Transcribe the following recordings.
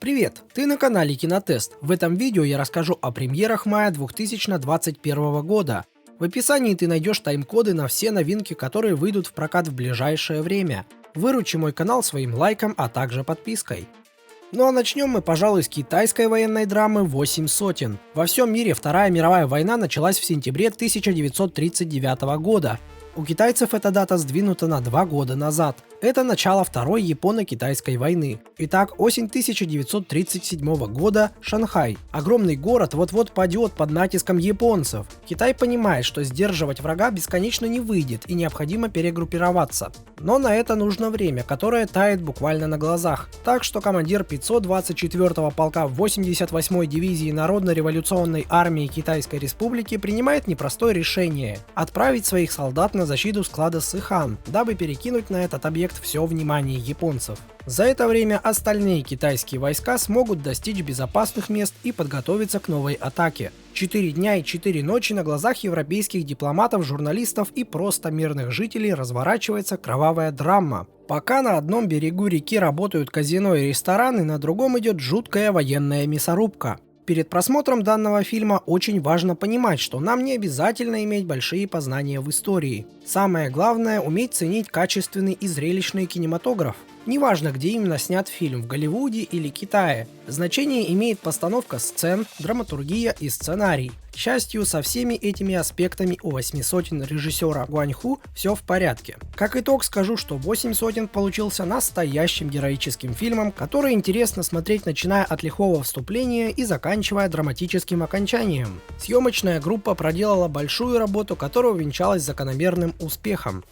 Привет! Ты на канале Кинотест. В этом видео я расскажу о премьерах мая 2021 года. В описании ты найдешь тайм-коды на все новинки, которые выйдут в прокат в ближайшее время. Выручи мой канал своим лайком, а также подпиской. Ну а начнем мы, пожалуй, с китайской военной драмы «Восемь сотен». Во всем мире Вторая мировая война началась в сентябре 1939 года. У китайцев эта дата сдвинута на 2 года назад. Это начало Второй Японо-Китайской войны. Итак, осень 1937 года, Шанхай. Огромный город вот-вот падет под натиском японцев. Китай понимает, что сдерживать врага бесконечно не выйдет и необходимо перегруппироваться. Но на это нужно время, которое тает буквально на глазах. Так что командир 524-го полка 88-й дивизии Народно-революционной армии Китайской Республики принимает непростое решение – отправить своих солдат на защиту склада Сыхан, дабы перекинуть на этот объект все внимание японцев. За это время остальные китайские войска смогут достичь безопасных мест и подготовиться к новой атаке. 4 дня и 4 ночи на глазах европейских дипломатов, журналистов и просто мирных жителей разворачивается кровавая драма. Пока на одном берегу реки работают казино и рестораны, на другом идет жуткая военная мясорубка. Перед просмотром данного фильма очень важно понимать, что нам не обязательно иметь большие познания в истории. Самое главное – уметь ценить качественный и зрелищный кинематограф. Неважно, где именно снят фильм – в Голливуде или Китае. Значение имеет постановка сцен, драматургия и сценарий. К счастью, со всеми этими аспектами у «Восьми сотен» режиссера Гуаньху все в порядке. Как итог скажу, что «Восемь сотен» получился настоящим героическим фильмом, который интересно смотреть, начиная от лихого вступления и заканчивая драматическим окончанием. Съемочная группа проделала большую работу, которая увенчалась закономерным успехом.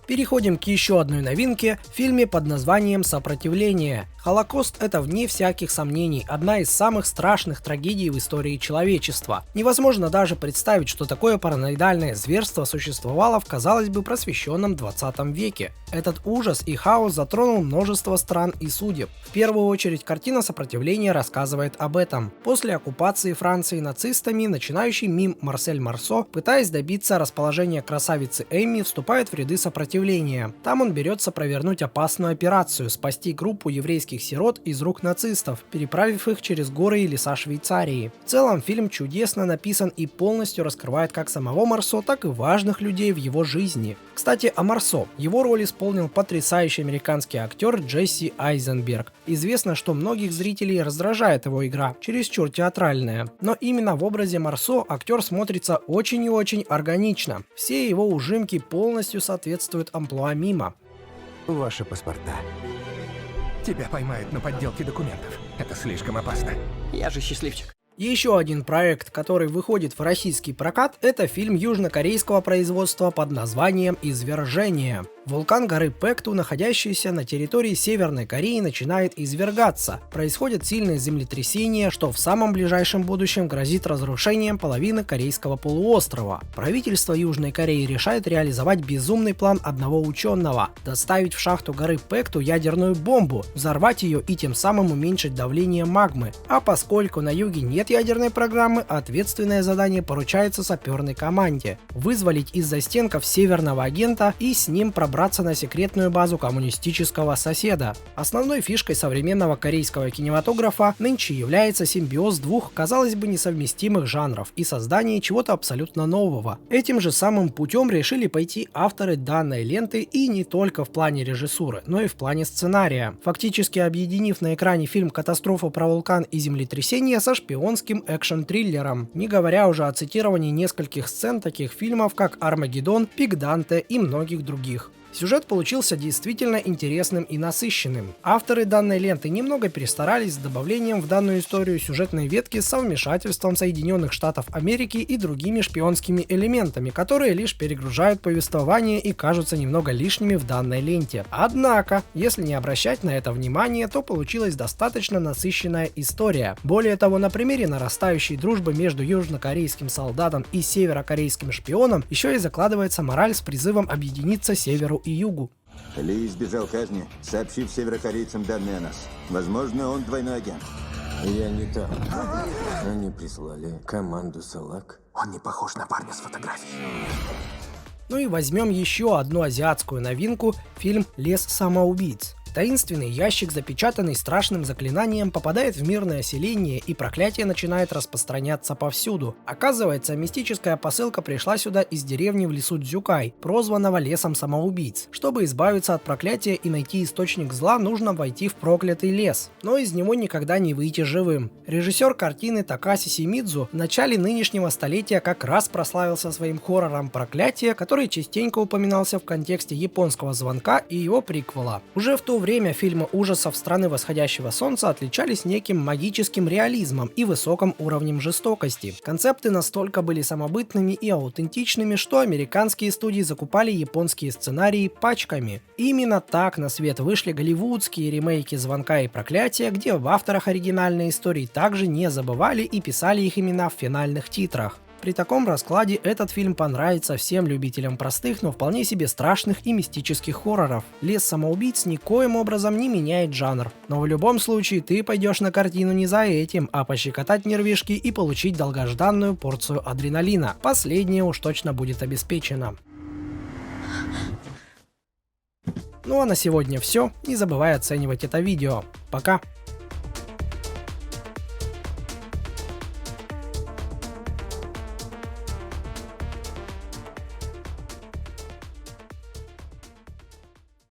Переходим к еще одной новинке – фильме под названием «Сопротивление». Холокост – это, вне всяких сомнений, одна из самых страшных трагедий в истории человечества. Невозможно даже представить, что такое параноидальное зверство существовало в, казалось бы, просвещенном 20 веке. Этот ужас и хаос затронул множество стран и судеб. В первую очередь, картина «Сопротивление» рассказывает об этом. После оккупации Франции нацистами, начинающий мим Марсель Марсо, пытаясь добиться расположения красавицы Эмми, вступает в ряды сопротивления. Там он берется провернуть опасную операцию – спасти группу еврейских сирот из рук нацистов, переправив их через горы и леса Швейцарии. В целом фильм чудесно написан и полностью раскрывает как самого Марсо, так и важных людей в его жизни. Кстати, о Марсо. Его роль исполнил потрясающий американский актер Джесси Айзенберг. Известно, что многих зрителей раздражает его игра, чересчур театральная. Но именно в образе Марсо актер смотрится очень и очень органично. Все его ужимки полностью соответствуют амплуа мима. Ваши паспорта. Тебя поймают на подделке документов. Это слишком опасно. Я же счастливчик. Еще один проект, который выходит в российский прокат, это фильм южнокорейского производства под названием «Извержение». Вулкан горы Пэкту, находящийся на территории Северной Кореи, начинает извергаться. Происходят сильные землетрясения, что в самом ближайшем будущем грозит разрушением половины корейского полуострова. Правительство Южной Кореи решает реализовать безумный план одного ученого – доставить в шахту горы Пэкту ядерную бомбу, взорвать ее и тем самым уменьшить давление магмы. А поскольку на юге нет ядерной программы, ответственное задание поручается саперной команде – вызволить из застенков северного агента и с ним пробраться на секретную базу коммунистического соседа. Основной фишкой современного корейского кинематографа нынче является симбиоз двух, казалось бы, несовместимых жанров и создание чего-то абсолютно нового. Этим же самым путем решили пойти авторы данной ленты и не только в плане режиссуры, но и в плане сценария, фактически объединив на экране фильм «Катастрофа про вулкан и землетрясение» со шпионским экшн-триллером, не говоря уже о цитировании нескольких сцен таких фильмов, как «Армагеддон», «Пик Данте» и многих других. Сюжет получился действительно интересным и насыщенным. Авторы данной ленты немного перестарались с добавлением в данную историю сюжетной ветки с вмешательством Соединенных Штатов Америки и другими шпионскими элементами, которые лишь перегружают повествование и кажутся немного лишними в данной ленте. Однако, если не обращать на это внимание, то получилась достаточно насыщенная история. Более того, на примере нарастающей дружбы между южнокорейским солдатом и северокорейским шпионом еще и закладывается мораль с призывом объединиться северу и югу. Ли избежал казни, сообщив северокорейцам данные о нас. Возможно, он двойной агент. Я не там. Они прислали команду Салак. Он не похож на парня с фотографией. Ну и возьмем еще одну азиатскую новинку – фильм «Лес самоубийц». Таинственный ящик, запечатанный страшным заклинанием, попадает в мирное селение, и проклятие начинает распространяться повсюду. Оказывается, мистическая посылка пришла сюда из деревни в лесу Дзюкай, прозванного лесом самоубийц. Чтобы избавиться от проклятия и найти источник зла, нужно войти в проклятый лес, но из него никогда не выйти живым. Режиссер картины Такаси Симидзу в начале нынешнего столетия как раз прославился своим хоррором «Проклятие», который частенько упоминался в контексте японского «Звонка» и его приквела. Уже в то время фильмы ужасов «Страны восходящего солнца» отличались неким магическим реализмом и высоким уровнем жестокости. Концепты настолько были самобытными и аутентичными, что американские студии закупали японские сценарии пачками. Именно так на свет вышли голливудские ремейки «Звонка» и «Проклятия», где в авторах оригинальной истории также не забывали и писали их имена в финальных титрах. При таком раскладе этот фильм понравится всем любителям простых, но вполне себе страшных и мистических хорроров. «Лес самоубийц» никоим образом не меняет жанр, но в любом случае ты пойдешь на картину не за этим, а пощекотать нервишки и получить долгожданную порцию адреналина. Последнее уж точно будет обеспечено. Ну а на сегодня все, не забывай оценивать это видео. Пока!